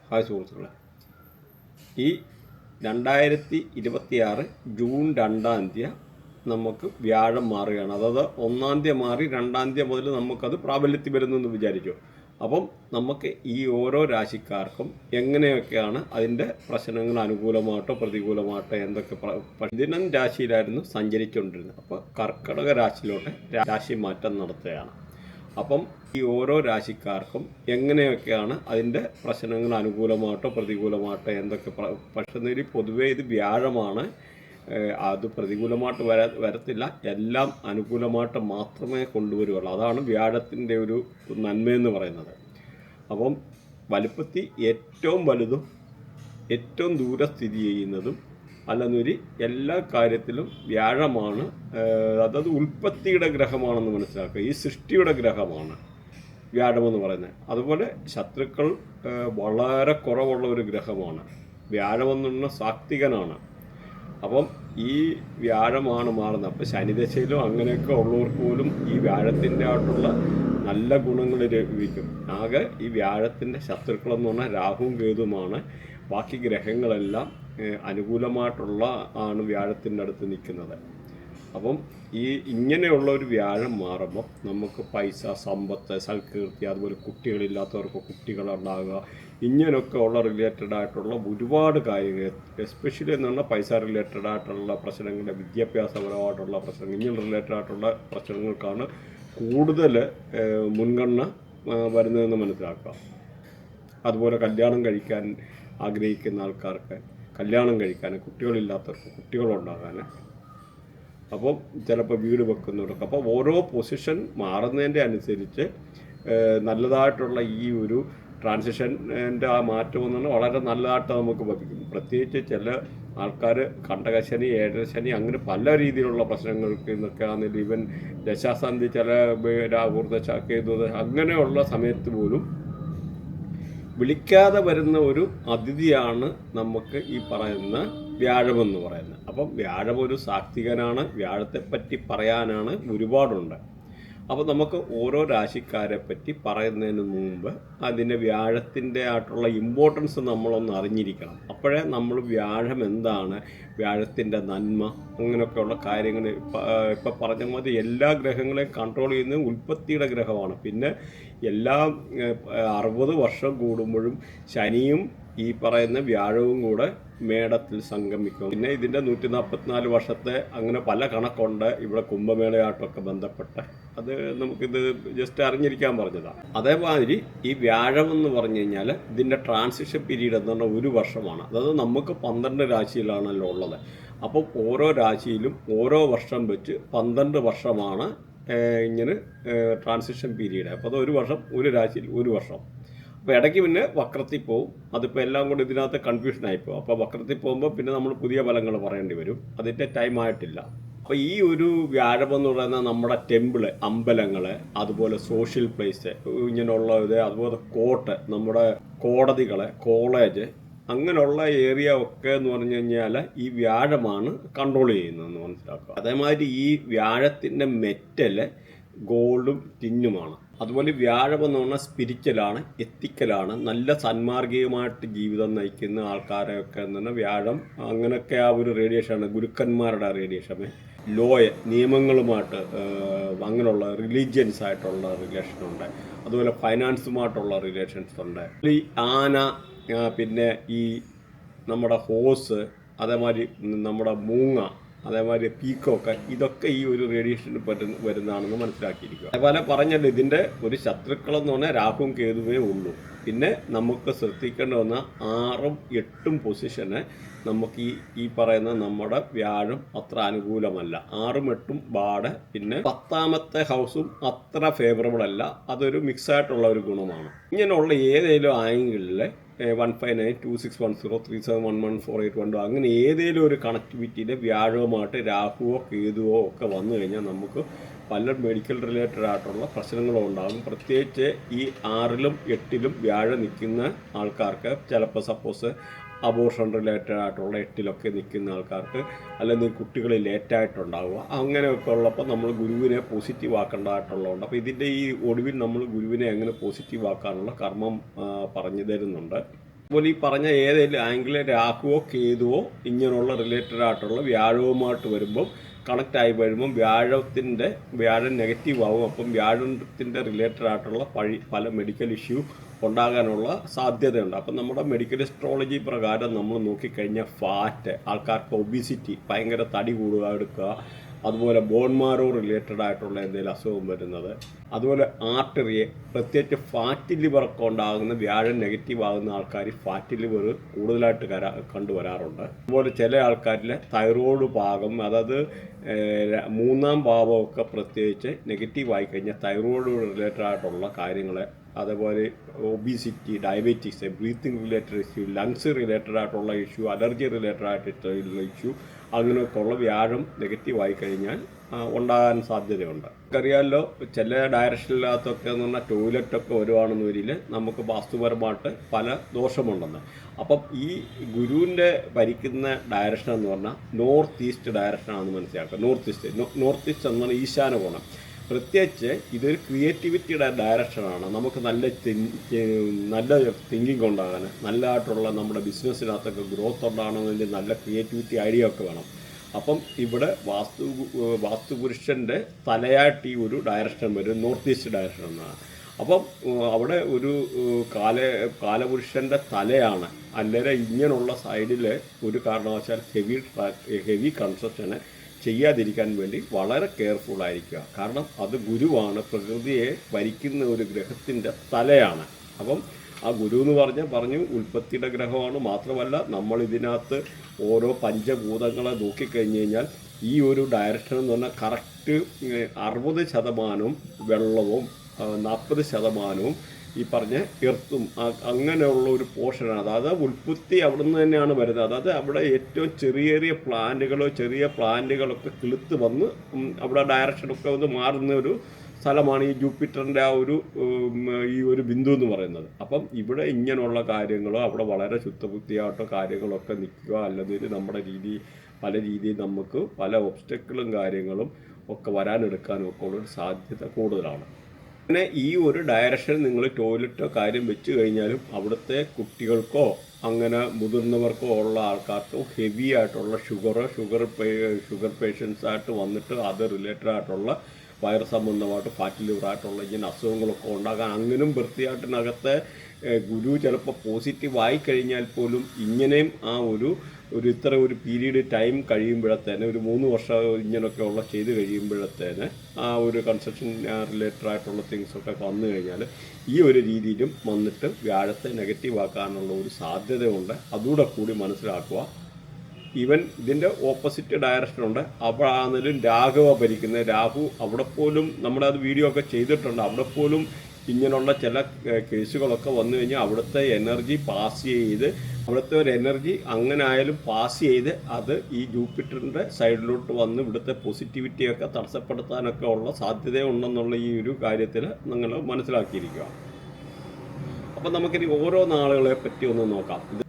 Hi സുഹൃത്തുക്കളെ, ഈ 2026 June 2-ാം തീയതി നമുക്ക് വ്യാഴം മാറുകയാണ്. അതായത് 1-ാം തീയതി മാറി 2-ാം തീയതി മുതൽ നമുക്കത് പ്രാബല്യത്തിൽ വരുന്നെന്ന് വിചാരിക്കും. അപ്പം നമുക്ക് ഈ ഓരോ രാശിക്കാർക്കും എങ്ങനെയൊക്കെയാണ് അതിൻ്റെ പ്രശ്നങ്ങൾ അനുകൂലമായിട്ടോ പ്രതികൂലമായിട്ടോ എന്തൊക്കെ ദിനം രാശിയിലായിരുന്നു സഞ്ചരിച്ചുകൊണ്ടിരുന്നത്. അപ്പോൾ കർക്കിടക രാശിയിലോട്ട് രാശി മാറ്റം നടത്തുകയാണ്. അപ്പം ഈ ഓരോ രാശിക്കാർക്കും എങ്ങനെയൊക്കെയാണ് അതിൻ്റെ പ്രശ്നങ്ങൾ അനുകൂലമായിട്ടോ പ്രതികൂലമായിട്ടോ എന്തൊക്കെ പക്ഷേ പൊതുവേ ഇത് വ്യാഴമാണ്. അത് പ്രതികൂലമായിട്ട് വരത്തില്ല, എല്ലാം അനുകൂലമായിട്ട് മാത്രമേ കൊണ്ടുവരുള്ളൂ. അതാണ് വ്യാഴത്തിൻ്റെ ഒരു നന്മയെന്ന് പറയുന്നത്. അപ്പം വലുപ്പത്തിൽ ഏറ്റവും വലുതും ഏറ്റവും ദൂരെ സ്ഥിതി ചെയ്യുന്നതും അല്ലെന്നൊരു എല്ലാ കാര്യത്തിലും വ്യാഴമാണ്. അതായത് ഉൽപ്പത്തിയുടെ ഗ്രഹമാണെന്ന് മനസ്സിലാക്കുക. ഈ സൃഷ്ടിയുടെ ഗ്രഹമാണ് വ്യാഴമെന്ന് പറയുന്നത്. അതുപോലെ ശത്രുക്കൾ വളരെ കുറവുള്ള ഒരു ഗ്രഹമാണ്. വ്യാഴമെന്നുള്ള സാത്വികനാണ്. അപ്പം ഈ വ്യാഴമാണ് മാറുന്നത്. അപ്പോൾ ശനിദശയിലും അങ്ങനെയൊക്കെ ഉള്ളവർക്ക് പോലും ഈ വ്യാഴത്തിൻ്റെ ആയിട്ടുള്ള നല്ല ഗുണങ്ങൾ ലഭിക്കും. ആകെ ഈ വ്യാഴത്തിൻ്റെ ശത്രുക്കളെന്ന് പറഞ്ഞാൽ രാഹുവും കേതുമാണ്. ബാക്കി ഗ്രഹങ്ങളെല്ലാം അനുകൂലമായിട്ടുള്ള ആണ് വ്യാഴത്തിൻ്റെ അടുത്ത് നിൽക്കുന്നത്. അപ്പം ഈ ഇങ്ങനെയുള്ള ഒരു വ്യാഴം മാറുമ്പോൾ നമുക്ക് പൈസ, സമ്പത്ത്, സൽകീർത്തി, അതുപോലെ കുട്ടികളില്ലാത്തവർക്ക് കുട്ടികളുണ്ടാകുക, ഇങ്ങനെയൊക്കെ ഉള്ള റിലേറ്റഡ് ആയിട്ടുള്ള ഒരുപാട് കാര്യങ്ങൾ, എസ്പെഷ്യലി എന്ന് പറഞ്ഞാൽ പൈസ റിലേറ്റഡ് ആയിട്ടുള്ള പ്രശ്നങ്ങൾ, വിദ്യാഭ്യാസപരമായിട്ടുള്ള പ്രശ്നങ്ങൾ, ഇങ്ങനെ റിലേറ്റഡ് ആയിട്ടുള്ള പ്രശ്നങ്ങൾക്കാണ് കൂടുതൽ മുൻഗണന വരുന്നതെന്ന് മനസ്സിലാക്കുക. അതുപോലെ കല്യാണം കഴിക്കാൻ ആഗ്രഹിക്കുന്ന ആൾക്കാർക്ക് കല്യാണം കഴിക്കാൻ, കുട്ടികളില്ലാത്തവർക്ക് കുട്ടികളുണ്ടാകാൻ, അപ്പം ചിലപ്പോൾ വീട് വെക്കുന്നവർക്ക്. അപ്പോൾ ഓരോ പൊസിഷൻ മാറുന്നതിൻ്റെ അനുസരിച്ച് നല്ലതായിട്ടുള്ള ഈ ഒരു ട്രാൻസിഷൻ്റെ ആ മാറ്റം എന്ന് പറഞ്ഞാൽ വളരെ നല്ലതായിട്ട് നമുക്ക് ലഭിക്കും. പ്രത്യേകിച്ച് ചില ആൾക്കാർ കണ്ടകശനി, ഏഴരശനി, അങ്ങനെ പല രീതിയിലുള്ള പ്രശ്നങ്ങൾക്ക് ഇന്നൊക്കെ ആണെങ്കിലും ഈവൻ ദശാസന്ധി, ചില രാഹുർദശ, കേതുദശ, അങ്ങനെയുള്ള സമയത്ത് പോലും വിളിക്കാതെ വരുന്ന ഒരു അതിഥിയാണ് നമുക്ക് ഈ പറയുന്ന വ്യാഴമെന്ന് പറയുന്നത്. അപ്പം വ്യാഴം ഒരു സാത്വികനാണ്. വ്യാഴത്തെപ്പറ്റി പറയാനാണ് ഒരുപാടുണ്ട്. അപ്പോൾ നമുക്ക് ഓരോ രാശിക്കാരെ പറ്റി പറയുന്നതിന് മുമ്പ് അതിൻ്റെ വ്യാഴത്തിൻ്റെ ആയിട്ടുള്ള ഇമ്പോർട്ടൻസ് നമ്മളൊന്ന് അറിഞ്ഞിരിക്കണം. അപ്പോഴേ നമ്മൾ വ്യാഴം എന്താണ്, വ്യാഴത്തിൻ്റെ നന്മ, അങ്ങനെയൊക്കെയുള്ള കാര്യങ്ങൾ ഇപ്പം പറഞ്ഞ മതി. എല്ലാ ഗ്രഹങ്ങളെയും കൺട്രോൾ ചെയ്യുന്നത് ഉൽപ്പത്തിയുടെ ഗ്രഹമാണ്. പിന്നെ എല്ലാ 60 വർഷം കൂടുമ്പോഴും ശനിയും ഈ പറയുന്ന വ്യാഴവും കൂടെ മേടത്തിൽ സംഗമിക്കും. പിന്നെ ഇതിൻ്റെ 144 വർഷത്തെ അങ്ങനെ പല കണക്കുണ്ട് ഇവിടെ കുംഭമേളയായിട്ടൊക്കെ ബന്ധപ്പെട്ട്. അത് നമുക്കിത് ജസ്റ്റ് അറിഞ്ഞിരിക്കാൻ പറഞ്ഞതാണ്. അതേമാതിരി ഈ വ്യാഴം എന്ന് പറഞ്ഞു കഴിഞ്ഞാൽ ഇതിൻ്റെ ട്രാൻസിഷൻ പീരീഡ് എന്ന് പറഞ്ഞാൽ 1 വർഷമാണ്. അതായത് നമുക്ക് 12 രാശിയിലാണല്ലോ ഉള്ളത്. അപ്പം ഓരോ രാശിയിലും ഓരോ വർഷം വെച്ച് 12 വർഷമാണ് ഇങ്ങനെ ട്രാൻസിഷൻ പീരീഡ്. അപ്പോൾ അത് 1 വർഷം, ഒരു രാശിയിൽ 1 വർഷം. അപ്പോൾ ഇടയ്ക്ക് പിന്നെ വക്രത്തിൽ പോവും. അതിപ്പോൾ എല്ലാം കൂടി ഇതിനകത്ത് കൺഫ്യൂഷനായിപ്പോവും. അപ്പോൾ വക്രത്തിൽ പോകുമ്പോൾ പിന്നെ നമ്മൾ പുതിയ ഫലങ്ങൾ പറയേണ്ടി വരും. അതിൻ്റെ ടൈം ആയിട്ടില്ല. അപ്പോൾ ഈ ഒരു വ്യാഴമെന്ന് പറയുന്നത് നമ്മുടെ ടെമ്പിള്, അമ്പലങ്ങൾ, അതുപോലെ സോഷ്യൽ പ്ലേസ്, ഇങ്ങനെയുള്ള ഇത്, അതുപോലെ കോർട്ട്, നമ്മുടെ കോടതികൾ, കോളേജ്, അങ്ങനെയുള്ള ഏരിയ ഒക്കെ എന്ന് പറഞ്ഞു കഴിഞ്ഞാൽ ഈ വ്യാഴമാണ് കൺട്രോൾ ചെയ്യുന്നതെന്ന് മനസ്സിലാക്കുക. അതേമാതിരി ഈ വ്യാഴത്തിൻ്റെ മെറ്റൽ ഗോൾഡും ടിന്നുമാണ്. അതുപോലെ വ്യാഴം എന്ന് പറഞ്ഞാൽ സ്പിരിച്വലാണ്, എത്തിക്കലാണ്, നല്ല സന്മാർഗീയമായിട്ട് ജീവിതം നയിക്കുന്ന ആൾക്കാരെയൊക്കെ എന്ന് പറഞ്ഞാൽ വ്യാഴം അങ്ങനെയൊക്കെ ആ ഒരു റേഡിയേഷനാണ്. ഗുരുക്കന്മാരുടെ റേഡിയേഷൻ, നിയമങ്ങളുമായിട്ട് അങ്ങനെയുള്ള റിലീജിയൻസ് ആയിട്ടുള്ള റിലേഷനുണ്ട്. അതുപോലെ ഫൈനാൻസുമായിട്ടുള്ള റിലേഷൻസ് ഉണ്ട്. ഈ ആന, പിന്നെ ഈ നമ്മുടെ ഹോസ്, അതേമാതിരി നമ്മുടെ മൂങ്ങ, അതേമാതിരി പീക്കോക്ക്, ഇതൊക്കെ ഈ ഒരു റേഡിയേഷന് വരുന്നതാണെന്ന് മനസ്സിലാക്കിയിരിക്കുക. അതേപോലെ പറഞ്ഞല്ലോ, ഇതിൻ്റെ ഒരു ശത്രുക്കളെന്ന് പറഞ്ഞാൽ രാഹുവും കേതുവേ ഉള്ളൂ. പിന്നെ നമുക്ക് ശ്രദ്ധിക്കേണ്ട വന്ന 6ഉം 8ഉം പൊസിഷന് നമുക്ക് ഈ പറയുന്ന നമ്മുടെ വ്യാഴം അത്ര അനുകൂലമല്ല. 6ഉം 8ഉം ബാഡ്. പിന്നെ 10ാമത്തെ ഹൗസും അത്ര ഫേവറബിൾ അല്ല. അതൊരു മിക്സായിട്ടുള്ള ഒരു ഗുണമാണ്. ഇങ്ങനെയുള്ള ഏതെങ്കിലും ആംഗിളിൽ 159261037114812 അങ്ങനെ ഏതെങ്കിലും ഒരു കണക്ടിവിറ്റിയിൽ വ്യാഴവുമായിട്ട് രാഹുവോ കേതുവോ ഒക്കെ വന്നു കഴിഞ്ഞാൽ നമുക്ക് പല മെഡിക്കൽ റിലേറ്റഡ് ആയിട്ടുള്ള പ്രശ്നങ്ങളും ഉണ്ടാകും. പ്രത്യേകിച്ച് ഈ 6ലും 8ലും വ്യാഴം നിൽക്കുന്ന ആൾക്കാർക്ക് ചിലപ്പോൾ സപ്പോസ് അബോർഷൻ റിലേറ്റഡ് ആയിട്ടുള്ള 8ലൊക്കെ നിൽക്കുന്ന ആൾക്കാർക്ക്, അല്ലെങ്കിൽ കുട്ടികൾ ലേറ്റായിട്ടുണ്ടാവുക, അങ്ങനെയൊക്കെ ഉള്ളപ്പോൾ നമ്മൾ ഗുരുവിനെ പോസിറ്റീവ് ആക്കേണ്ടതായിട്ടുള്ളതുണ്ട്. അപ്പോൾ ഇതിൻ്റെ ഈ ഒടുവിൽ നമ്മൾ ഗുരുവിനെ എങ്ങനെ പോസിറ്റീവ് ആക്കാനുള്ള കർമ്മം പറഞ്ഞു തരുന്നുണ്ട്. അതുപോലെ ഈ പറഞ്ഞ ഏതെങ്കിലും ആംഗിളിൽ രാഹുവോ കേതുവോ ഇങ്ങനെയുള്ള റിലേറ്റഡ് ആയിട്ടുള്ള വ്യാഴവുമായിട്ട് വരുമ്പം കണക്റ്റായി വരുമ്പം വ്യാഴം നെഗറ്റീവ് ആവും. അപ്പം വ്യാഴത്തിൻ്റെ റിലേറ്റഡ് ആയിട്ടുള്ള പല മെഡിക്കൽ ഇഷ്യൂ ഉണ്ടാകാനുള്ള സാധ്യതയുണ്ട്. അപ്പം നമ്മുടെ മെഡിക്കൽ അസ്ട്രോളജി പ്രകാരം നമ്മൾ നോക്കിക്കഴിഞ്ഞാൽ ഫാറ്റ്, ആൾക്കാർക്ക് ഒബിസിറ്റി, ഭയങ്കര തടി കൂടുക എടുക്കുക, അതുപോലെ ബോൺമാരോ റിലേറ്റഡ് ആയിട്ടുള്ള എന്തെങ്കിലും അസുഖം വരുന്നത്, അതുപോലെ ആർട്ടറിയെ പ്രത്യേകിച്ച് ഫാറ്റ് ലിവറൊക്കെ ഉണ്ടാകുന്ന വ്യാഴം നെഗറ്റീവ് ആകുന്ന ആൾക്കാർ ഫാറ്റ് ലിവർ കൂടുതലായിട്ട് കണ്ടുവരാറുണ്ട്. അതുപോലെ ചില ആൾക്കാരിൽ തൈറോയ്ഡ് ഭാഗം, അതായത് മൂന്നാം ഭാവമൊക്കെ പ്രത്യേകിച്ച് നെഗറ്റീവ് ആയി കഴിഞ്ഞാൽ തൈറോയ്ഡ് റിലേറ്റഡ് ആയിട്ടുള്ള കാര്യങ്ങൾ, അതേപോലെ obesity, diabetes, breathing related issue, lungs related ആയിട്ടുള്ള ഇഷ്യൂ, അലർജി റിലേറ്റഡ് ആയിട്ടുള്ള ഇഷ്യൂ, അങ്ങനെയൊക്കെ ഉള്ള വ്യാഴം നെഗറ്റീവ് ആയി കഴിഞ്ഞാൽ ഉണ്ടാകാൻ സാധ്യതയുണ്ട്. നമുക്കറിയാമല്ലോ ചില ഡയറക്ഷനിനകത്തൊക്കെ എന്ന് പറഞ്ഞാൽ ടോയ്ലറ്റൊക്കെ വരുവാണെന്ന് വരിൽ നമുക്ക് വാസ്തുപരമായിട്ട് പല ദോഷമുണ്ടെന്ന്. അപ്പം ഈ ഗുരുവിൻ്റെ ഭരിക്കുന്ന ഡയറക്ഷൻ എന്ന് പറഞ്ഞാൽ നോർത്ത് ഈസ്റ്റ് ഡയറക്ഷനാണെന്ന് മനസ്സിലാക്കുക. നോർത്ത് ഈസ്റ്റ് എന്നാണ് ഈശാന കോണം. പ്രത്യേകിച്ച് ഇതൊരു ക്രിയേറ്റിവിറ്റിയുടെ ഡയറക്ഷനാണ്. നമുക്ക് നല്ല തിങ്കിങ് ഉണ്ടാകാൻ, നല്ലതായിട്ടുള്ള നമ്മുടെ ബിസിനസ്സിനകത്തൊക്കെ ഗ്രോത്ത് ഉണ്ടാകണമെങ്കിൽ നല്ല ക്രിയേറ്റിവിറ്റി ഐഡിയ ഒക്കെ വേണം. അപ്പം ഇവിടെ വാസ്തുപുരുഷൻ്റെ തലയായിട്ട് ഈ ഒരു ഡയറക്ഷൻ വരും, നോർത്ത് ഈസ്റ്റ് ഡയറക്ഷൻ എന്നാണ്. അപ്പം അവിടെ ഒരു കാലപുരുഷൻ്റെ തലയാണ്. അല്ലെങ്കിൽ ഇങ്ങനെയുള്ള സൈഡിൽ ഒരു കാരണവശാൽ ഹെവി കൺസ്ട്രക്ഷന് ചെയ്യാതിരിക്കാൻ വേണ്ടി വളരെ കെയർഫുൾ ആയിരിക്കുക. കാരണം അത് ഗുരുവാണ്, പ്രകൃതിയെ ഭരിക്കുന്ന ഒരു ഗ്രഹത്തിൻ്റെ തലയാണ്. അപ്പം ആ ഗുരു എന്ന് പറഞ്ഞു ഉൽപ്പത്തിയുടെ ഗ്രഹമാണ്. മാത്രമല്ല നമ്മൾ ഇതിനകത്ത് ഓരോ പഞ്ചഭൂതങ്ങളെ നോക്കിക്കഴിഞ്ഞ് കഴിഞ്ഞാൽ ഈ ഒരു ഡയറക്ഷൻ എന്ന് പറഞ്ഞാൽ കറക്റ്റ് 60% വെള്ളവും 40% ഈ പറഞ്ഞ എർത്തും അങ്ങനെയുള്ള ഒരു പോർഷനാണ്. അതായത് ഉൽപ്പത്തി അവിടെ നിന്ന് തന്നെയാണ് വരുന്നത്. അതായത് അവിടെ ഏറ്റവും ചെറിയ പ്ലാന്റുകളൊക്കെ കിളുത്ത് വന്ന് അവിടെ ഡയറക്ഷനൊക്കെ ഒന്ന് മാറുന്ന ഒരു സ്ഥലമാണ് ഈ ജൂപ്പിറ്ററിൻ്റെ ഈ ഒരു ബിന്ദു എന്ന് പറയുന്നത്. അപ്പം ഇവിടെ ഇങ്ങനെയുള്ള കാര്യങ്ങളോ അവിടെ വളരെ ശുദ്ധബുദ്ധിയായിട്ടോ കാര്യങ്ങളൊക്കെ നിൽക്കുക, അല്ലെങ്കിൽ നമ്മുടെ പല രീതിയിൽ നമുക്ക് പല ഒബ്സ്റ്റക്കിളും കാര്യങ്ങളും ഒക്കെ വരാനെടുക്കാനും ഒക്കെ ഉള്ളൊരു സാധ്യത കൂടുതലാണ്. പിന്നെ ഈ ഒരു ഡയറക്ഷൻ നിങ്ങൾ ടോയ്ലറ്റോ കാര്യം വെച്ച് കഴിഞ്ഞാലും അവിടുത്തെ കുട്ടികൾക്കോ അങ്ങനെ മുതിർന്നവർക്കോ ഉള്ള ആൾക്കാർക്കോ ഹെവി ആയിട്ടുള്ള ഷുഗർ പേഷ്യൻസായിട്ട് വന്നിട്ട് അത് റിലേറ്റഡ് ആയിട്ടുള്ള വയറ് സംബന്ധമായിട്ട് ഫാറ്റ് ലിവറായിട്ടുള്ള ഇങ്ങനെ അസുഖങ്ങളൊക്കെ ഉണ്ടാകാൻ, അങ്ങനെയും വൃത്തിയായിട്ടിനകത്തെ ഗുരു ചിലപ്പോൾ പോസിറ്റീവായി കഴിഞ്ഞാൽ പോലും ഇങ്ങനെയും ആ ഒരു ഇത്ര ഒരു പീരീഡ് ടൈം കഴിയുമ്പോഴത്തേന് ഒരു 3 വർഷം ഇങ്ങനെയൊക്കെ ഉള്ള ചെയ്ത് കഴിയുമ്പോഴത്തേന് ആ ഒരു കൺസ്ട്രക്ഷൻ റിലേറ്റഡ് ആയിട്ടുള്ള തിങ്സൊക്കെ വന്നു കഴിഞ്ഞാൽ ഈ ഒരു രീതിയിലും വന്നിട്ട് വ്യാഴത്തെ നെഗറ്റീവ് ആക്കാനുള്ള ഒരു സാധ്യതയുണ്ട്. അതുകൂടെ കൂടി മനസ്സിലാക്കുക. ഈവൻ ഇതിൻ്റെ ഓപ്പോസിറ്റ് ഡയറക്ഷനുണ്ട്. അപ്പോഴാണെങ്കിലും രാഹുവ ഭരിക്കുന്നത്. രാഹു അവിടെ പോലും നമ്മളത് വീഡിയോ ഒക്കെ ചെയ്തിട്ടുണ്ട്. അവിടെ പോലും ഇങ്ങനെയുള്ള ചില കേസുകളൊക്കെ വന്നു കഴിഞ്ഞാൽ അവിടുത്തെ എനർജി പാസ് ചെയ്ത്, അവിടുത്തെ ഒരു എനർജി അങ്ങനെ ആയാലും പാസ് ചെയ്ത് അത് ഈ ജൂപ്പിറ്ററിൻ്റെ സൈഡിലോട്ട് വന്ന് ഇവിടുത്തെ പോസിറ്റിവിറ്റിയൊക്കെ തടസ്സപ്പെടുത്താനൊക്കെ ഉള്ള സാധ്യതയുണ്ടെന്നുള്ള ഈ ഒരു കാര്യത്തിൽ നിങ്ങൾ മനസ്സിലാക്കിയിരിക്കുക. അപ്പം നമുക്കിനി ഓരോ നാളുകളെ പറ്റി ഒന്ന് നോക്കാം. ഇത്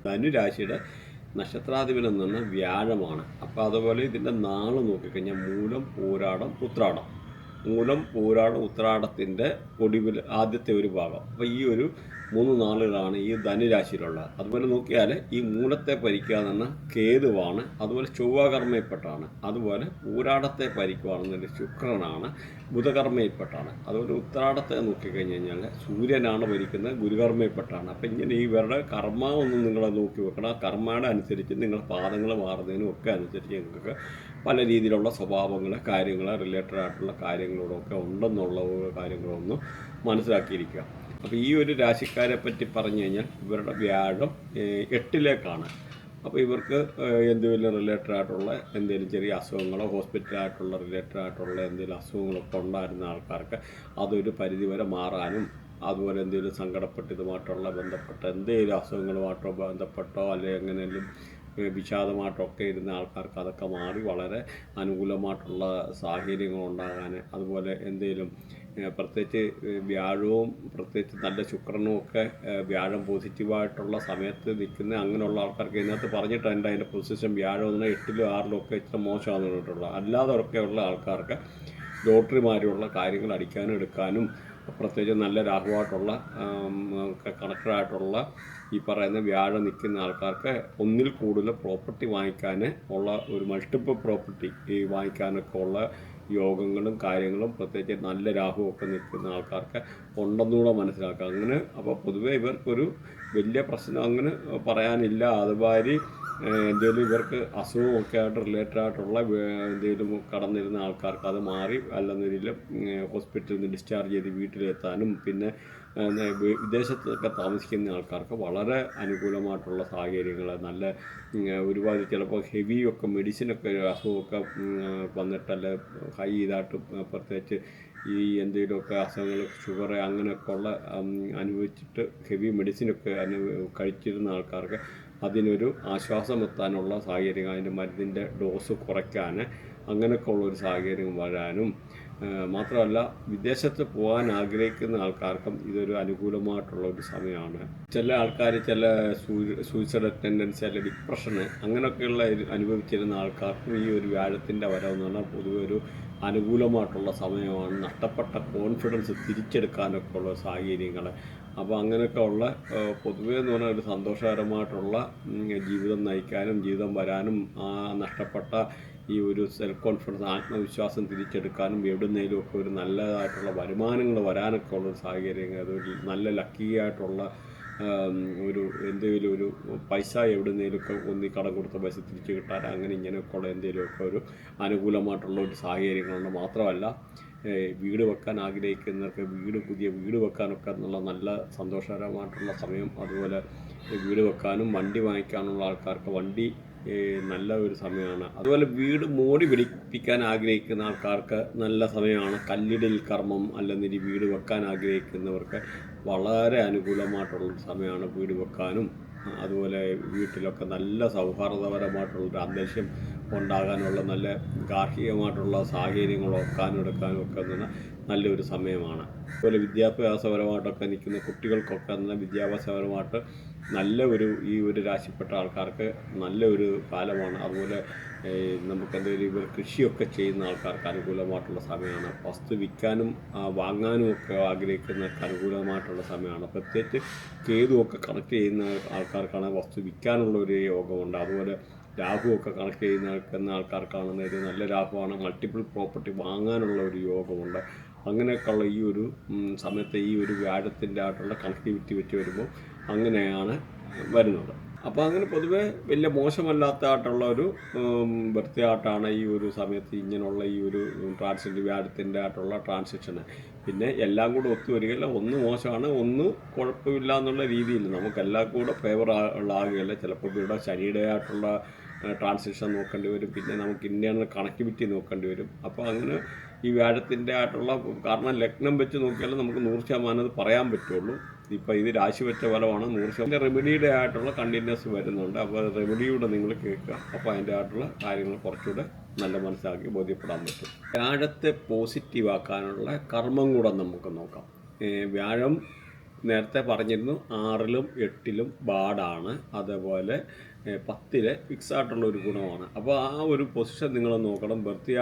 ധനുരാശിയുടെ നക്ഷത്രാധിപൻ എന്ന് പറഞ്ഞാൽ വ്യാഴമാണ്. അപ്പോൾ അതുപോലെ ഇതിൻ്റെ നാള് നോക്കിക്കഴിഞ്ഞാൽ മൂലം, പൂരാടം, ഉത്രാടത്തിൻ്റെ ഒടുവിൽ ആദ്യത്തെ ഒരു ഭാഗം. അപ്പോൾ ഈ ഒരു 3 നാളുകളാണ് ഈ ധനുരാശിയിലുള്ളത്. അതുപോലെ നോക്കിയാൽ ഈ മൂലത്തെ ഭരിക്കുക എന്ന് പറഞ്ഞാൽ കേതുവാണ്. അതുപോലെ ചൊവ്വകർമ്മയിൽപ്പെട്ടാണ്. അതുപോലെ പൂരാടത്തെ ഭരിക്കുകയാണെന്നൊരു ശുക്രനാണ്, ബുധകർമ്മയിൽപ്പെട്ടാണ്. അതുപോലെ ഉത്രാടത്തെ നോക്കിക്കഴിഞ്ഞ് കഴിഞ്ഞാൽ സൂര്യനാണ് ഭരിക്കുന്നത്, ഗുരുകർമ്മയിൽപ്പെട്ടാണ്. അപ്പം ഇങ്ങനെ ഇവരുടെ കർമ്മ ഒന്ന് നിങ്ങളെ നോക്കി വെക്കണം. ആ കർമ്മയുടെ അനുസരിച്ച് നിങ്ങളുടെ പാദങ്ങൾ മാറുന്നതിനും ഒക്കെ അനുസരിച്ച് നിങ്ങൾക്ക് പല രീതിയിലുള്ള സ്വഭാവങ്ങൾ, കാര്യങ്ങൾ, റിലേറ്റഡ് ആയിട്ടുള്ള കാര്യങ്ങളോടൊക്കെ ഉണ്ടെന്നുള്ള കാര്യങ്ങളൊന്നും മനസ്സിലാക്കിയിരിക്കുക. അപ്പോൾ ഈ ഒരു രാശിക്കാരെ പറ്റി പറഞ്ഞു കഴിഞ്ഞാൽ ഇവരുടെ വ്യാഴം 8ലേക്കാണ്. അപ്പോൾ ഇവർക്ക് എന്തെങ്കിലും റിലേറ്റഡ് ആയിട്ടുള്ള എന്തെങ്കിലും ചെറിയ അസുഖങ്ങളോ ഹോസ്പിറ്റലായിട്ടുള്ള റിലേറ്റഡ് ആയിട്ടുള്ള എന്തെങ്കിലും അസുഖങ്ങളൊക്കെ ഉണ്ടായിരുന്ന ആൾക്കാർക്ക് അതൊരു പരിധിവരെ മാറാനും, അതുപോലെ എന്തെങ്കിലും സങ്കടപ്പെട്ട് ഇതുമായിട്ടുള്ള ബന്ധപ്പെട്ട എന്തെങ്കിലും അസുഖങ്ങളുമായിട്ടോ ബന്ധപ്പെട്ടോ അല്ലെങ്കിൽ എങ്ങനെയെങ്കിലും വിഷാദമായിട്ടൊക്കെ ഇരുന്ന ആൾക്കാർക്ക് അതൊക്കെ മാറി വളരെ അനുകൂലമായിട്ടുള്ള സാഹചര്യങ്ങൾ ഉണ്ടാകാൻ, അതുപോലെ എന്തെങ്കിലും പ്രത്യേകിച്ച് വ്യാഴവും പ്രത്യേകിച്ച് നല്ല ശുക്രനും ഒക്കെ വ്യാഴം പോസിറ്റീവായിട്ടുള്ള സമയത്ത് നിൽക്കുന്ന അങ്ങനെയുള്ള ആൾക്കാർക്ക് ഇതിനകത്ത് പറഞ്ഞിട്ടുണ്ട് അതിൻ്റെ പൊസിഷൻ വ്യാഴം 8ലും 6ലും ഒക്കെ ഇത്ര മോശമാണെന്ന് പറഞ്ഞിട്ടുള്ളത്. അല്ലാതെയൊക്കെയുള്ള ആൾക്കാർക്ക് ലോട്ടറിമാരുള്ള കാര്യങ്ങൾ അടിക്കാനും എടുക്കാനും, പ്രത്യേകിച്ച് നല്ല രാഹുവായിട്ടുള്ള കണക്ടറായിട്ടുള്ള ഈ പറയുന്ന വ്യാഴം നിൽക്കുന്ന ആൾക്കാർക്ക് ഒന്നിൽ കൂടുതൽ പ്രോപ്പർട്ടി വാങ്ങിക്കാൻ ഉള്ള ഒരു മൾട്ടിപ്പിൾ പ്രോപ്പർട്ടി ഈ വാങ്ങിക്കാനൊക്കെ ഉള്ള യോഗങ്ങളും കാര്യങ്ങളും പ്രത്യേകിച്ച് നല്ല രാഹുവൊക്കെ നിൽക്കുന്ന ആൾക്കാർക്ക് ഉണ്ടെന്നുകൂടെ മനസ്സിലാക്കുക. അങ്ങനെ അപ്പോൾ പൊതുവേ ഇവർക്കൊരു വലിയ പ്രശ്നം അങ്ങനെ പറയാനില്ല. അതുമാതിരി എന്തെങ്കിലും ഇവർക്ക് അസുഖമൊക്കെ ആയിട്ട് റിലേറ്റഡ് ആയിട്ടുള്ള എന്തെങ്കിലും കടന്നിരുന്ന ആൾക്കാർക്ക് അത് മാറി അല്ലെന്നൊരിൽ ഹോസ്പിറ്റലിൽ നിന്ന് ഡിസ്ചാർജ് ചെയ്ത് വീട്ടിലെത്താനും, പിന്നെ വിദേശത്തൊക്കെ താമസിക്കുന്ന ആൾക്കാർക്ക് വളരെ അനുകൂലമായിട്ടുള്ള സാഹചര്യങ്ങൾ, നല്ല ഒരുപാട് ചിലപ്പോൾ ഹെവിയൊക്കെ മെഡിസിനൊക്കെ അസുഖമൊക്കെ വന്നിട്ടല്ല ഹൈ ഇതായിട്ട് പ്രത്യേകിച്ച് ഈ എന്തെങ്കിലുമൊക്കെ അസുഖങ്ങൾ ഷുഗർ അങ്ങനെയൊക്കെ ഉള്ള അനുഭവിച്ചിട്ട് ഹെവി മെഡിസിനൊക്കെ കഴിച്ചിരുന്ന ആൾക്കാർക്ക് അതിനൊരു ആശ്വാസം എത്താനുള്ള സാഹചര്യം, അതിൻ്റെ മരുന്നിൻ്റെ ഡോസ് കുറയ്ക്കാൻ അങ്ങനെയൊക്കെ ഉള്ളൊരു സാഹചര്യം വരാനും, മാത്രമല്ല വിദേശത്ത് പോകാൻ ആഗ്രഹിക്കുന്ന ആൾക്കാർക്കും ഇതൊരു അനുകൂലമായിട്ടുള്ള ഒരു സമയമാണ്. ചില ആൾക്കാർ ചില സൂയിസൈഡ് ടെൻഡൻസി അല്ലെങ്കിൽ ഡിപ്രഷന് അങ്ങനെയൊക്കെയുള്ള അനുഭവിച്ചിരുന്ന ആൾക്കാർക്കും ഈ ഒരു വ്യാഴത്തിൻ്റെ വരവെന്ന് പറഞ്ഞാൽ പൊതുവെ ഒരു അനുകൂലമായിട്ടുള്ള സമയമാണ്. നഷ്ടപ്പെട്ട കോൺഫിഡൻസ് തിരിച്ചെടുക്കാനൊക്കെ ഉള്ള സാഹചര്യങ്ങൾ, അപ്പോൾ അങ്ങനെയൊക്കെ ഉള്ള പൊതുവേ എന്ന് പറഞ്ഞാൽ ഒരു സന്തോഷകരമായിട്ടുള്ള ജീവിതം നയിക്കാനും ജീവിതം വരാനും ആ നഷ്ടപ്പെട്ട ഈ ഒരു സെൽഫ് കോൺഫിഡൻസ് ആത്മവിശ്വാസം തിരിച്ചെടുക്കാനും എവിടുന്നേലുമൊക്കെ ഒരു നല്ലതായിട്ടുള്ള വരുമാനങ്ങൾ വരാനൊക്കെ ഉള്ളൊരു സാഹചര്യങ്ങൾ, അതൊരു നല്ല ലക്കി ആയിട്ടുള്ള ഒരു എന്തെങ്കിലും ഒരു പൈസ എവിടുന്നേലുമൊക്കെ ഒന്നി കടം കൊടുത്ത പൈസ തിരിച്ചു കിട്ടാൻ അങ്ങനെ ഇങ്ങനെയൊക്കെ ഉള്ള എന്തെങ്കിലുമൊക്കെ ഒരു അനുകൂലമായിട്ടുള്ള ഒരു സാഹചര്യങ്ങളുണ്ട്. മാത്രമല്ല വീട് വെക്കാൻ ആഗ്രഹിക്കുന്നവർക്ക് പുതിയ വീട് വെക്കാനൊക്കെ എന്നുള്ള നല്ല സന്തോഷകരമായിട്ടുള്ള സമയം. അതുപോലെ വീട് വെക്കാനും വണ്ടി വാങ്ങിക്കാനുള്ള ആൾക്കാർക്ക് വണ്ടി നല്ല ഒരു സമയമാണ്. അതുപോലെ വീട് മോടി പിടിപ്പിക്കാൻ ആഗ്രഹിക്കുന്ന ആൾക്കാർക്ക് നല്ല സമയമാണ്. കല്ലിടൽ കർമ്മം അല്ലെങ്കിൽ വീട് വെക്കാൻ ആഗ്രഹിക്കുന്നവർക്ക് വളരെ അനുകൂലമായിട്ടുള്ളൊരു സമയമാണ് വീട് വെക്കാനും. അതുപോലെ വീട്ടിലൊക്കെ നല്ല സൗഹാർദ്ദപരമായിട്ടുള്ളൊരു അന്തരീക്ഷം ഉണ്ടാകാനുള്ള നല്ല ഗാർഹികമായിട്ടുള്ള സാഹചര്യങ്ങൾ ഒക്കാനും എടുക്കാനും ഒക്കെ നല്ലൊരു സമയമാണ്. അതുപോലെ വിദ്യാഭ്യാസപരമായിട്ടൊക്കെ നിൽക്കുന്ന കുട്ടികൾക്കൊക്കെ വിദ്യാഭ്യാസപരമായിട്ട് നല്ല ഈ ഒരു രാശിപ്പെട്ട ആൾക്കാർക്ക് നല്ല ഒരു കാലമാണ്. അതുപോലെ നമുക്കെന്തെങ്കിലും ഇവർ കൃഷിയൊക്കെ ചെയ്യുന്ന ആൾക്കാർക്ക് അനുകൂലമായിട്ടുള്ള സമയമാണ്. വസ്തു വിൽക്കാനും വാങ്ങാനും ഒക്കെ ആഗ്രഹിക്കുന്നവർക്ക് അനുകൂലമായിട്ടുള്ള സമയമാണ്. പ്രത്യേകിച്ച് കേതുവൊക്കെ കണക്ട് ചെയ്യുന്ന ആൾക്കാർക്കാണ് വസ്തു വിൽക്കാനുള്ള ഒരു യോഗമുണ്ട്. അതുപോലെ രാഹുവൊക്കെ കണക്ട് ചെയ്യുന്ന ആൾക്കാർക്കാണെന്ന് ഒരു നല്ല രാഹുവാണ്. മൾട്ടിപ്പിൾ പ്രോപ്പർട്ടി വാങ്ങാനുള്ള ഒരു യോഗമുണ്ട്. അങ്ങനെയൊക്കെയുള്ള ഈ ഒരു സമയത്ത് ഈ ഒരു വ്യാഴത്തിൻ്റെ ആയിട്ടുള്ള കണക്ടിവിറ്റി വെച്ച് വരുമ്പോൾ അങ്ങനെയാണ് വരുന്നത്. അപ്പോൾ അങ്ങനെ പൊതുവെ വലിയ മോശമല്ലാത്തതായിട്ടുള്ള ഒരു വൃത്തിയായിട്ടാണ് ഈ ഒരു സമയത്ത് ഇങ്ങനെയുള്ള ഈ ഒരു വ്യാഴത്തിൻ്റെ ആയിട്ടുള്ള ട്രാൻസിഷന്. പിന്നെ എല്ലാം കൂടെ ഒത്തുവരികയില്ല. ഒന്ന് മോശമാണ്, ഒന്ന് കുഴപ്പമില്ല എന്നുള്ള രീതിയിൽ നമുക്കെല്ലാം കൂടെ ഫേവർ ആകുകയില്ല. ചിലപ്പോൾ ഇവിടെ ശനിയുടെ ആയിട്ടുള്ള ട്രാൻസിഷൻ നോക്കേണ്ടി വരും, പിന്നെ നമുക്ക് ഇന്റേണൽ കണക്ടിവിറ്റി നോക്കേണ്ടി വരും. അപ്പോൾ അങ്ങനെ ഈ വ്യാഴത്തിൻ്റെ ആയിട്ടുള്ള കാരണം ലഗ്നം വെച്ച് നോക്കിയാലും നമുക്ക് 100% അത് പറയാൻ പറ്റുള്ളൂ. ഇപ്പോൾ ഇത് രാശി വെച്ച ഫലമാണ് 100%. റെമഡിയുടെ ആയിട്ടുള്ള കണ്ടിന്യൂസ് വരുന്നുണ്ട്. അപ്പോൾ റെമഡിയൂടെ നിങ്ങൾ കേൾക്കുക. അപ്പോൾ അതിൻ്റെ ആയിട്ടുള്ള കാര്യങ്ങൾ കുറച്ചുകൂടെ നല്ല മനസ്സിലാക്കി ബോധ്യപ്പെടാൻ പറ്റും. വ്യാഴത്തെ പോസിറ്റീവ് ആക്കാനുള്ള കർമ്മം കൂടെ നമുക്ക് നോക്കാം. വ്യാഴം നേരത്തെ പറഞ്ഞിരുന്നു 6ലും 8ലും ബാഡാണ്, അതേപോലെ 10ലെ ഫിക്സ് ആയിട്ടുള്ള ഒരു ഗുണമാണ്. അപ്പോൾ ആ ഒരു പൊസിഷൻ നിങ്ങൾ നോക്കണം. ബർത്ത്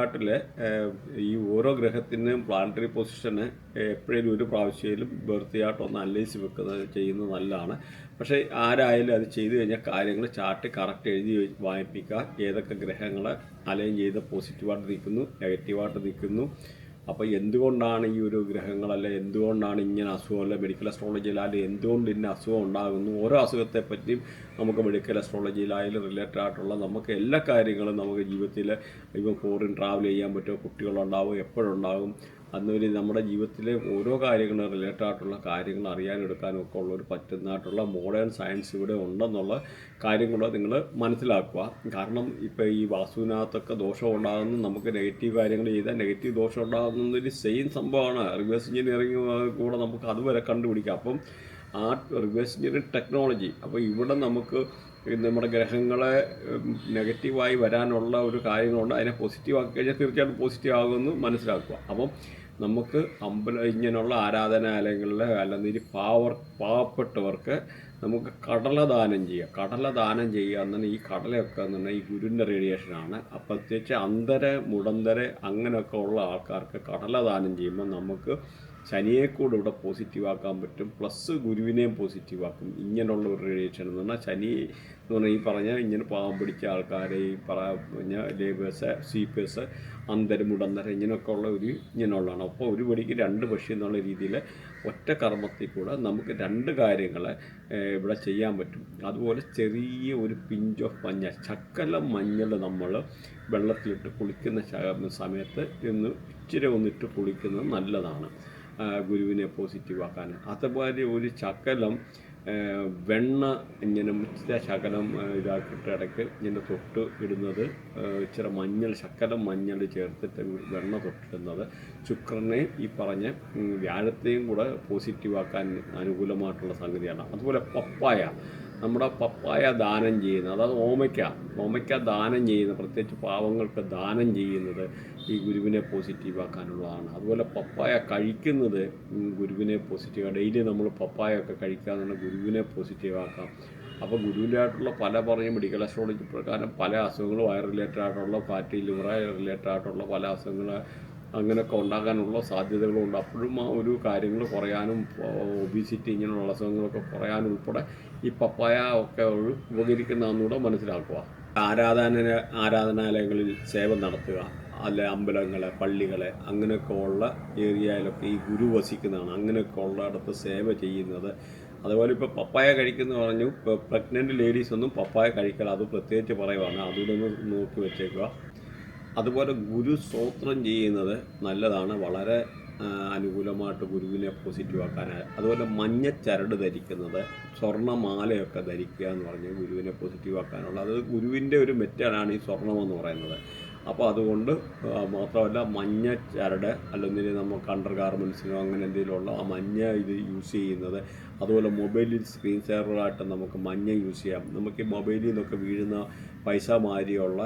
ഈ ഓരോ ഗ്രഹത്തിനും പ്ലാനറ്ററി പൊസിഷന് എപ്പോഴും ഒരു പ്രാവശ്യയിലും ബർത്ത് ഒന്ന് അനലൈസ് ചെയ്യുന്നത് നല്ലതാണ്. പക്ഷേ ആരായാലും അത് ചെയ്തു കഴിഞ്ഞാൽ കാര്യങ്ങൾ ചാർട്ട് കറക്റ്റ് എഴുതി വായിപ്പിക്കുക. ഏതൊക്കെ ഗ്രഹങ്ങൾ അലൈൻ ചെയ്ത് പോസിറ്റീവായിട്ട് നിൽക്കുന്നു, നെഗറ്റീവായിട്ട് നിൽക്കുന്നു, അപ്പോൾ എന്തുകൊണ്ടാണ് ഈ ഒരു ഗ്രഹങ്ങളല്ല, എന്തുകൊണ്ടാണ് ഇങ്ങനെ അസുഖമല്ല, മെഡിക്കൽ അസ്ട്രോളജിയിലായാലും എന്തുകൊണ്ട് ഇന്ന അസുഖം ഉണ്ടാകുന്നു, ഓരോ അസുഖത്തെപ്പറ്റിയും നമുക്ക് മെഡിക്കൽ അസ്ട്രോളജിയിലായാലും റിലേറ്റഡ് ആയിട്ടുള്ള നമുക്ക് എല്ലാ കാര്യങ്ങളും നമുക്ക് ജീവിതത്തിൽ ഇപ്പം ഫോറിൻ ട്രാവൽ ചെയ്യാൻ പറ്റുമോ, കുട്ടികളുണ്ടാവും, എപ്പോഴുണ്ടാകും, അന്നൊരു നമ്മുടെ ജീവിതത്തിലെ ഓരോ കാര്യങ്ങളും റിലേറ്റഡ് ആയിട്ടുള്ള കാര്യങ്ങൾ അറിയാനെടുക്കാനും ഒക്കെ ഉള്ളൊരു പറ്റുന്നതായിട്ടുള്ള മോഡേൺ സയൻസ് ഇവിടെ ഉണ്ടെന്നുള്ള കാര്യം കൂടെ നിങ്ങൾ മനസ്സിലാക്കുക. കാരണം ഇപ്പോൾ ഈ വാസ്തുവിനകത്തൊക്കെ ദോഷം ഉണ്ടാകുന്നു, നമുക്ക് നെഗറ്റീവ് കാര്യങ്ങൾ ചെയ്താൽ നെഗറ്റീവ് ദോഷം ഉണ്ടാകുന്നതൊരു സെയിം സംഭവമാണ്. റിവേഴ്സ് എഞ്ചിനീയറിംഗ് കൂടെ നമുക്ക് അതുവരെ കണ്ടുപിടിക്കാം. അപ്പം ആ റിവേഴ്സ് എഞ്ചിനീയറിംഗ് ടെക്നോളജി, അപ്പോൾ ഇവിടെ നമുക്ക് നമ്മുടെ ഗ്രഹങ്ങളെ നെഗറ്റീവായി വരാനുള്ള ഒരു കാര്യങ്ങളുണ്ട്. അതിനെ പോസിറ്റീവ് ആക്കി കഴിഞ്ഞാൽ തീർച്ചയായിട്ടും പോസിറ്റീവ് ആകുമെന്ന് മനസ്സിലാക്കുക. അപ്പം നമുക്ക് ഇങ്ങനെയുള്ള ആരാധനാലയങ്ങളിലെ അല്ലെങ്കിൽ പാവപ്പെട്ടവർക്ക് നമുക്ക് കടല ദാനം ചെയ്യാം. കടല ദാനം ചെയ്യുക എന്നാൽ ഈ കടലയൊക്കെ എന്ന് പറഞ്ഞാൽ ഈ ഗുരുവിൻ്റെ റേഡിയേഷനാണ്. അപ്പം പ്രത്യേകിച്ച് അന്ധര മുടന്തര അങ്ങനെയൊക്കെ ഉള്ള ആൾക്കാർക്ക് കടല ദാനം ചെയ്യുമ്പോൾ നമുക്ക് ശനിയെ കൂടെ ഇവിടെ പോസിറ്റീവാക്കാൻ പറ്റും, പ്ലസ് ഗുരുവിനെയും പോസിറ്റീവാക്കും. ഇങ്ങനെയുള്ള ഒരു റേഡിയേഷൻ എന്ന് പറഞ്ഞാൽ ശനി എന്ന് പറഞ്ഞാൽ ഈ പറഞ്ഞ ഇങ്ങനെ പാവം പിടിച്ച ആൾക്കാരെ ഈ പറഞ്ഞ ലേബേഴ്സ്, സ്വീപ്പേഴ്സ്, അന്തരം മുടന്തര ഇങ്ങനെയൊക്കെ ഉള്ള ഇങ്ങനെയുള്ളതാണ്. അപ്പോൾ ഒരു വെടിക്ക് 2 പക്ഷി എന്നുള്ള രീതിയിൽ ഒറ്റ കർമ്മത്തിൽ കൂടെ നമുക്ക് 2 കാര്യങ്ങൾ ഇവിടെ ചെയ്യാൻ പറ്റും. അതുപോലെ ചെറിയ ഒരു പിഞ്ച് ഓഫ് മഞ്ഞൾ, ശകലം മഞ്ഞൾ നമ്മൾ വെള്ളത്തിലിട്ട് കുളിക്കുന്ന സമയത്ത് ഇച്ചിരി ഒന്നിട്ട് കുളിക്കുന്നത് നല്ലതാണ് ഗുരുവിനെ പോസിറ്റീവാക്കാൻ. അതുപോലെ ഒരു ശകലം വെണ്ണ ഇങ്ങനെ ശകലം ഇതാക്കിയിട്ട് ഇടയ്ക്ക് ഇങ്ങനെ തൊട്ട് ഇടുന്നത്, ഇച്ചിരി ശകലം മഞ്ഞൾ ചേർത്തിട്ട് വെണ്ണ തൊട്ടിടുന്നത് ശുക്രനെ ഈ പറഞ്ഞ വ്യാഴത്തെയും കൂടെ പോസിറ്റീവാക്കാൻ അനുകൂലമായിട്ടുള്ള സംഗതിയാണ്. അതുപോലെ നമ്മുടെ പപ്പായ ദാനം ചെയ്യുന്നത്, അതായത് ഓമയ്ക്ക ദാനം ചെയ്യുന്നത്, പ്രത്യേകിച്ച് പാവങ്ങൾക്ക് ദാനം ചെയ്യുന്നത് ഈ ഗുരുവിനെ പോസിറ്റീവാക്കാനുള്ളതാണ്. അതുപോലെ പപ്പായ കഴിക്കുന്നത് ഗുരുവിനെ ഡെയിലി നമ്മൾ പപ്പായ ഒക്കെ കഴിക്കാമെന്നുള്ള ഗുരുവിനെ പോസിറ്റീവാക്കാം. അപ്പോൾ ഗുരുവിൻ്റെതായിട്ടുള്ള മെഡിക്കൽ അസ്ട്രോളജി പ്രകാരം പല അസുഖങ്ങളും വയർ റിലേറ്റഡ് ആയിട്ടുള്ള, ഫാറ്റി ലിവർ റിലേറ്റഡ് ആയിട്ടുള്ള പല അസുഖങ്ങൾ അങ്ങനെയൊക്കെ ഉണ്ടാകാനുള്ള സാധ്യതകളുണ്ട്. അപ്പോഴും ആ ഒരു കാര്യങ്ങൾ കുറയാനും, ഒബീസിറ്റി ഇങ്ങനെയുള്ള അസുഖങ്ങളൊക്കെ കുറയാനും ഉൾപ്പെടെ ഈ പപ്പായ ഒക്കെ ഉപകരിക്കുന്നതെന്നൂടെ മനസ്സിലാക്കുക. ആരാധനാലയങ്ങളിൽ സേവ നടത്തുക, അല്ലെ അമ്പലങ്ങൾ, പള്ളികൾ അങ്ങനെയൊക്കെ ഉള്ള ഏരിയയിലൊക്കെ ഈ ഗുരു വസിക്കുന്നതാണ്. അങ്ങനെയൊക്കെ ഉള്ളിടത്ത് സേവ ചെയ്യുന്നത്. അതുപോലെ ഇപ്പോൾ പപ്പായ കഴിക്കുന്ന പറഞ്ഞു, ഇപ്പോൾ പ്രഗ്നൻറ്റ് ലേഡീസ് ഒന്നും പപ്പായ കഴിക്കല, അത് പ്രത്യേകിച്ച് പറയുവാണ്, അതുകൂടെ ഒന്ന് നോക്കി വെച്ചേക്കുക. അതുപോലെ ഗുരു സ്തോത്രം ചെയ്യുന്നത് നല്ലതാണ്, വളരെ അനുകൂലമായിട്ട് ഗുരുവിനെ പോസിറ്റീവാക്കാനായി. അതുപോലെ മഞ്ഞ ചരട് ധരിക്കുന്നത്, സ്വർണ്ണമാലയൊക്കെ ധരിക്കുക എന്ന് പറഞ്ഞ് ഗുരുവിനെ പോസിറ്റീവാക്കാനുള്ള, അത് ഗുരുവിൻ്റെ ഒരു മെറ്റഡാണ് ഈ സ്വർണ്ണമെന്ന് പറയുന്നത്. അപ്പോൾ അതുകൊണ്ട് മാത്രമല്ല മഞ്ഞ ചരട്, അല്ലെങ്കിൽ നമുക്ക് അണ്ടർ ഗാർമെൻസിനോ അങ്ങനെ എന്തെങ്കിലുമുള്ള ആ മഞ്ഞ ഇത് യൂസ് ചെയ്യുന്നത്. അതുപോലെ മൊബൈലിൽ സ്ക്രീൻ സേവറായിട്ട് നമുക്ക് മഞ്ഞ യൂസ് ചെയ്യാം. നമുക്ക് ഈ മൊബൈലിൽ നിന്നൊക്കെ വീഴുന്ന പൈസ മാതിരിയുള്ള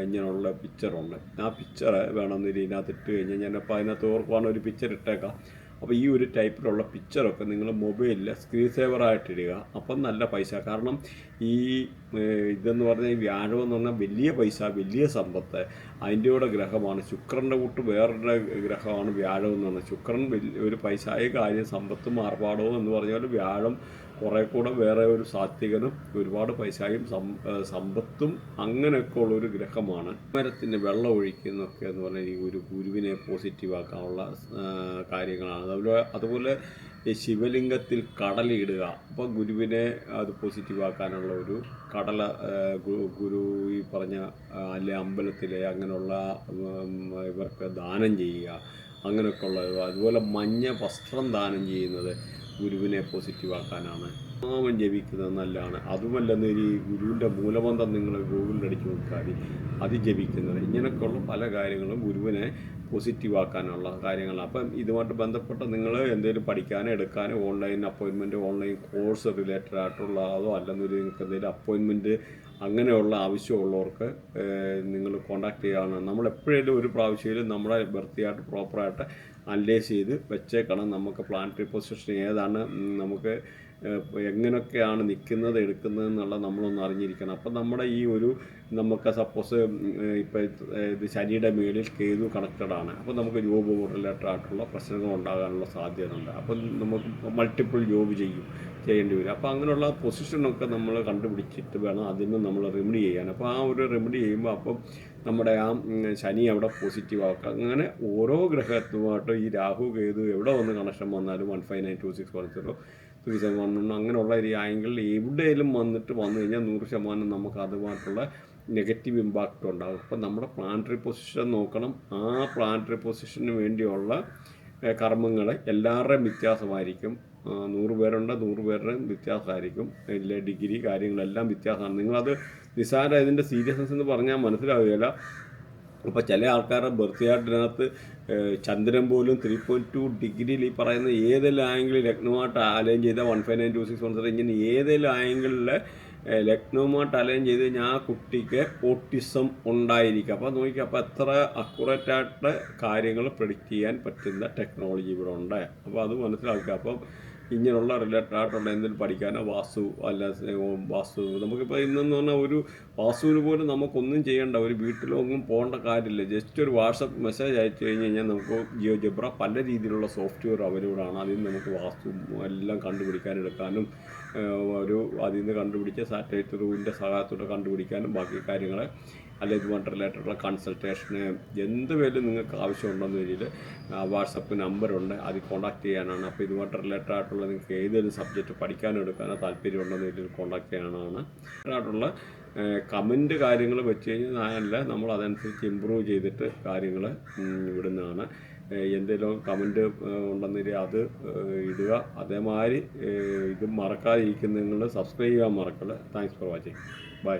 ഇങ്ങനെയുള്ള പിക്ചറുണ്ട്. ആ പിക്ചർ വേണമെന്നില്ല ഇതിനകത്ത് ഇട്ട് കഴിഞ്ഞാൽ ഞാനപ്പോൾ അതിനകത്ത് ഓർക്കുവാണ് ഒരു പിക്ചർ ഇട്ടേക്കാം. അപ്പോൾ ഈ ഒരു ടൈപ്പിലുള്ള പിക്ചറൊക്കെ നിങ്ങൾ മൊബൈലിൽ സ്ക്രീൻ സേവറായിട്ടിടുക. അപ്പം നല്ല പൈസ. കാരണം ഈ ഇതെന്ന് പറഞ്ഞാൽ ഈ വ്യാഴം എന്ന് പറഞ്ഞാൽ വലിയ പൈസ, വലിയ സമ്പത്ത്, അതിൻ്റെ കൂടെ ഗ്രഹമാണ്. ശുക്രൻ്റെ കൂട്ട് വേറൊരു ഗ്രഹമാണ് വ്യാഴം എന്ന് പറഞ്ഞാൽ. ശുക്രൻ ഒരു പൈസയായ കാര്യം, സമ്പത്തും ആർഭാടവും എന്ന് പറഞ്ഞാൽ വ്യാഴം കുറേ കൂടെ വേറെ ഒരു സാത്വികനും ഒരുപാട് പൈസയും സമ്പത്തും അങ്ങനെയൊക്കെ ഉള്ളൊരു ഗ്രഹമാണ്. മരത്തിന് വെള്ളം ഒഴിക്കുന്നൊക്കെ എന്ന് പറഞ്ഞാൽ ഈ ഒരു ഗുരുവിനെ പോസിറ്റീവാക്കാനുള്ള കാര്യങ്ങളാണ്. അതുപോലെ ഈ ശിവലിംഗത്തിൽ കടലയിടുക, അപ്പോൾ ഗുരുവിനെ അത് പോസിറ്റീവാക്കാനുള്ള ഒരു കടല ഗുരു ഈ പറഞ്ഞ അല്ലെ അമ്പലത്തിലെ അങ്ങനെയുള്ള ഇവർക്ക് ദാനം ചെയ്യുക, അങ്ങനെയൊക്കെ ഉള്ളത്. അതുപോലെ മഞ്ഞ വസ്ത്രം ദാനം ചെയ്യുന്നത് ഗുരുവിനെ പോസിറ്റീവാക്കാനാണ്. നാമം ജപിക്കുന്നത് നല്ലതാണ്. അതുമല്ലെന്ന് ഈ ഗുരുവിൻ്റെ മൂലമന്ത്രം നിങ്ങൾ ഗൂഗിളിൽ അടിച്ച് നോക്കിയാൽ അത് ജപിക്കുന്നത്, ഇങ്ങനെയൊക്കെയുള്ള പല കാര്യങ്ങളും ഗുരുവിനെ പോസിറ്റീവാക്കാനുള്ള കാര്യങ്ങളാണ്. അപ്പം ഇതുമായിട്ട് ബന്ധപ്പെട്ട് നിങ്ങൾ എന്തെങ്കിലും പഠിക്കാനോ എടുക്കാനോ online appointment, online course related ആയിട്ടുള്ള അതോ അല്ലെന്നൊരു നിങ്ങൾക്ക് എന്തെങ്കിലും അപ്പോയിൻമെൻറ്റ് അങ്ങനെയുള്ള ആവശ്യമുള്ളവർക്ക് നിങ്ങൾ കോൺടാക്ട് ചെയ്യുകയാണ്. നമ്മൾ എപ്പോഴേലും ഒരു പ്രാവശ്യമായാലും നമ്മളെ വൃത്തിയായിട്ട് പ്രോപ്പറായിട്ട് അനലൈസ് ചെയ്ത് വെച്ചേക്കണം. നമുക്ക് പ്ലാനറ്ററി പൊസിഷൻ ഏതാണ്, നമുക്ക് എങ്ങനെയൊക്കെയാണ് നിൽക്കുന്നത് എടുക്കുന്നത് എന്നുള്ള നമ്മളൊന്ന് അറിഞ്ഞിരിക്കണം. അപ്പം നമ്മുടെ ഈ ഒരു നമുക്ക് സപ്പോസ് ഇപ്പോൾ ഇത് ശനിയുടെ മേളിൽ കേതു കണക്റ്റഡാണ്, അപ്പോൾ നമുക്ക് ജോബ് റിലേറ്റഡ് ആയിട്ടുള്ള പ്രശ്നങ്ങൾ ഉണ്ടാകാനുള്ള സാധ്യത ഉണ്ട്. അപ്പം നമുക്ക് മൾട്ടിപ്പിൾ ജോബ് ചെയ്യേണ്ടി വരും. അപ്പോൾ അങ്ങനെയുള്ള പൊസിഷനൊക്കെ നമ്മൾ കണ്ടുപിടിച്ചിട്ട് വേണം അതിന് നമ്മൾ റെമഡി ചെയ്യാൻ. അപ്പോൾ ആ ഒരു റെമഡി ചെയ്യുമ്പോൾ അപ്പം നമ്മുടെ ആ ശനി അവിടെ പോസിറ്റീവ് ആക്കുക. അങ്ങനെ ഓരോ ഗ്രഹത്തുമായിട്ട് ഈ രാഹു കേതു എവിടെ വന്ന് കണക്ഷൻ വന്നാലും 1592610 3711 അങ്ങനെയുള്ള ഒരു ആംഗിളിൽ എവിടെയെങ്കിലും വന്നു കഴിഞ്ഞാൽ 100% നമുക്ക് അതുമായിട്ടുള്ള നെഗറ്റീവ് ഇമ്പാക്റ്റ് ഉണ്ടാകും. അപ്പം നമ്മുടെ പ്ലാനറ്ററി പൊസിഷൻ നോക്കണം. ആ പ്ലാനറ്ററി പൊസിഷന് വേണ്ടിയുള്ള കർമ്മങ്ങൾ എല്ലാവരുടെയും വ്യത്യാസമായിരിക്കും. 100 പേരുണ്ട്, 100 പേരുടെയും വ്യത്യാസമായിരിക്കും. ഇല്ല ഡിഗ്രി കാര്യങ്ങളെല്ലാം വ്യത്യാസമാണ്. നിങ്ങളത് നിസ്സാര ഇതിൻ്റെ സീരിയസ്നെസ് എന്ന് പറഞ്ഞാൽ മനസ്സിലാവുകയില്ല. അപ്പോൾ ചില ആൾക്കാരുടെ ബർത്ത് ചാർട്ടിനകത്ത് ചന്ദ്രൻ പോലും 3.2 ഡിഗ്രിയിൽ ഈ പറയുന്ന ഏതെങ്കിലും ആംഗിളിൽ ലഗ്നമായിട്ട് അലൈൻ ചെയ്താൽ 1592610 ഇങ്ങനെ ഏതെങ്കിലും ആംഗിളിൽ ലക്നൗമായിട്ട് അലൈൻ ചെയ്ത് കഴിഞ്ഞാൽ ആ കുട്ടിക്ക് ഓട്ടിസം ഉണ്ടായിരിക്കും. അപ്പോൾ നോക്കിക്കുക, അപ്പോൾ എത്ര അക്യുറേറ്റായിട്ട് കാര്യങ്ങൾ പ്രെഡിക്റ്റ് ചെയ്യാൻ പറ്റുന്ന ടെക്നോളജി ഇവിടെ ഉണ്ട്. അപ്പോൾ അത് മനസ്സിലാക്കുക. അപ്പം ഇങ്ങനെയുള്ള റിലേറ്റഡ് ആയിട്ടുള്ള എന്തെങ്കിലും പഠിക്കാനോ വാസ്തു നമുക്കിപ്പോൾ ഇന്നെന്ന് പറഞ്ഞാൽ ഒരു വാസ്തുവിന് പോലും നമുക്കൊന്നും ചെയ്യേണ്ട, ഒരു വീട്ടിലൊന്നും പോകേണ്ട കാര്യമില്ല. ജസ്റ്റ് ഒരു വാട്സപ്പ് മെസ്സേജ് അയച്ചു കഴിഞ്ഞ് കഴിഞ്ഞാൽ നമുക്ക് ജിയോജബ്ര പല രീതിയിലുള്ള സോഫ്റ്റ്വെയർ അവൈലബിൾ ആണ്. അതിൽ നിന്ന് നമുക്ക് വാസ്തു എല്ലാം കണ്ടുപിടിക്കാനെടുക്കാനും അതിൽ നിന്ന് കണ്ടുപിടിച്ച സാറ്റലൈറ്റ് റൂവിൻ്റെ സഹായത്തോടെ കണ്ടുപിടിക്കാനും ബാക്കി കാര്യങ്ങൾ അല്ലെങ്കിൽ ഇതുമായിട്ട് റിലേറ്റഡുള്ള കൺസൾട്ടേഷന് എന്ത് പേരും നിങ്ങൾക്ക് ആവശ്യമുണ്ടെന്ന രീതിയിൽ വാട്സപ്പ് നമ്പറുണ്ട്, അതിൽ കോൺടാക്ട് ചെയ്യാനാണ്. അപ്പോൾ ഇതുമായിട്ട് റിലേറ്റഡ് ആയിട്ടുള്ള നിങ്ങൾക്ക് ഏതെങ്കിലും സബ്ജക്റ്റ് പഠിക്കാനോ എടുക്കാനോ താല്പര്യമുണ്ടെന്ന രീതിയിൽ കോൺടാക്ട് ചെയ്യാനാണ്. ആയിട്ടുള്ള കമൻറ്റ് കാര്യങ്ങൾ വെച്ച് കഴിഞ്ഞാൽ നമ്മൾ അതനുസരിച്ച് ഇമ്പ്രൂവ് ചെയ്തിട്ട് കാര്യങ്ങൾ വിടുന്നതാണ്. എന്തെങ്കിലും കമൻറ്റ് ഉണ്ടെന്നില്ല അത് ഇടുക. അതേമാതിരി ഇത് മറക്കാതിരിക്കുന്ന നിങ്ങൾ സബ്സ്ക്രൈബ് ചെയ്യാൻ മറക്കല്ല. Thanks for watching. ബൈ.